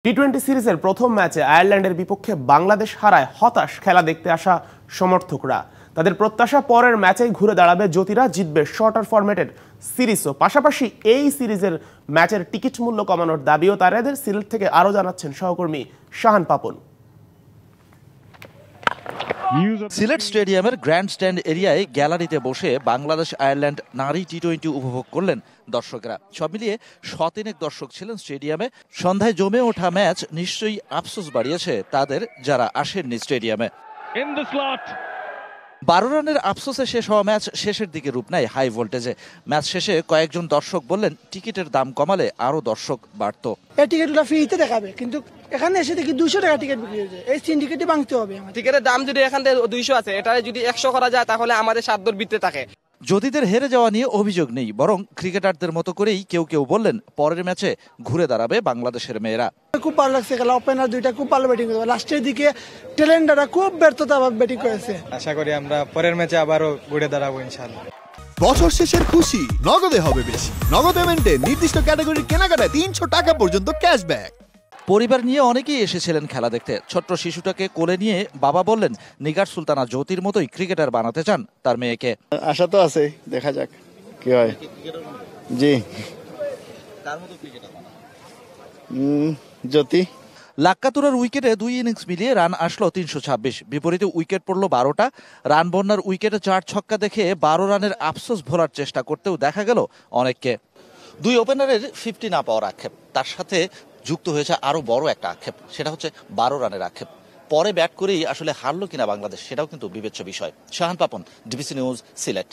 টি-20 সিরিজের প্রথম ম্যাচে আয়ারল্যান্ডের বিপক্ষে বাংলাদেশ হারায় হতাশ খেলা দেখতে আসা সমর্থকরা। তাদের প্রত্যাশা পরের ম্যাচেই ঘুরে দাঁড়াবে, জ্যোতিরা জিতবে শর্টার ফরম্যাটের সিরিজও। পাশাপাশি এই সিরিজের ম্যাচের টিকিট মূল্য কমানোর দাবিও তাদের। সিলেট থেকে আরও জানাচ্ছেন সহকর্মী শাহান পাপন। সিলেট স্টেডিয়ামের গ্র্যান্ড স্ট্যান্ড এরিয়ায় গ্যালারিতে বসে বাংলাদেশ আয়ারল্যান্ড নারী টি-20 উপভোগ করলেন দর্শকরা। সব মিলিয়ে শতিনেক দর্শক ছিলেন স্টেডিয়ামে। সন্ধ্যায় জমে ওঠা ম্যাচ নিশ্চয়ই আফসোস বাড়িয়েছে তাদের, যারা আসেননি স্টেডিয়ামে। 12 রানের আফসোসে শেষ হওয়া ম্যাচ শেষের দিকে রূপ নেয় হাই ভোল্টেজে। ম্যাচ শেষে কয়েকজন দর্শক বললেন, টিকিটের দাম কমালে আরো দর্শক বাড়ত। এই টিকিটগুলো ফ্রিতে দেখাবে, কিন্তু এখানে এসে দেখি 200 টাকা টিকিট বিক্রি হয়েছে। এই সিন্ডিকেটই ভাঙতে হবে। টিকিটের দাম যদি এখান থেকে 200 আছে, এটা যদি 100 করা যায় তাহলে আমাদের সাধ্যর ভিত্তিতে থাকে। জ্যোতিদের হেরে যাওয়া নিয়ে অভিযোগ নেই, বরং ক্রিকেটারদের মতো করেই কেউ কেউ বললেন, পরের ম্যাচে ঘুরে দাঁড়াবে বাংলাদেশের মেয়েরা। খুব ভালো লাগছে খেলা, ওপেনার দুইটা খুব ভালো ব্যাটিং করেছে। লাস্টের দিকে ট্যালেন্টরা খুব ব্যর্থতা ব্যাটিং করেছে। আশা করি আমরা পরের ম্যাচে আবারও ঘুরে দাঁড়াবো ইনশাআল্লাহ। বছর শেষের খুশি নগদে হবে বেশি। নগদ পেমেন্টে নির্দিষ্ট ক্যাটাগরির কেনাকাটায় 300 টাকা পর্যন্ত ক্যাশব্যাক। পরিবার নিয়ে অনেকেই এসেছিলেন খেলা দেখতে। ছোট্ট শিশুটাকে কোলে নিয়ে বাবা বললেন, নিগার সুলতানা জ্যোতির মতোই ক্রিকেটার বানাতে চান তার মেয়েকে। আশা তো আছে, দেখা যাক কি হয়। জি, জ্যোতি। লাক্কাতুরার উইকেটে 2 ইনিংস মিলিয়ে রান আসলো 326। বিপরীতে উইকেট পড়লো 12টা। রান বন্যার উইকেটে 4 ছক্কা দেখে 12 রানের আফসোস ভোলার চেষ্টা করতেও দেখা গেল অনেককে। 2 ওপেনারের 50 না পাওয়ার আক্ষেপ, তার সাথে যুক্ত হয়েছে আরো বড় একটা আক্ষেপ, সেটা হচ্ছে 12 রানের আক্ষেপ। পরে ব্যাট করেই আসলে হারলো কিনা বাংলাদেশ, সেটাও কিন্তু বিবেচ্য বিষয়। Shahan Papon, DBC news, Sylhet.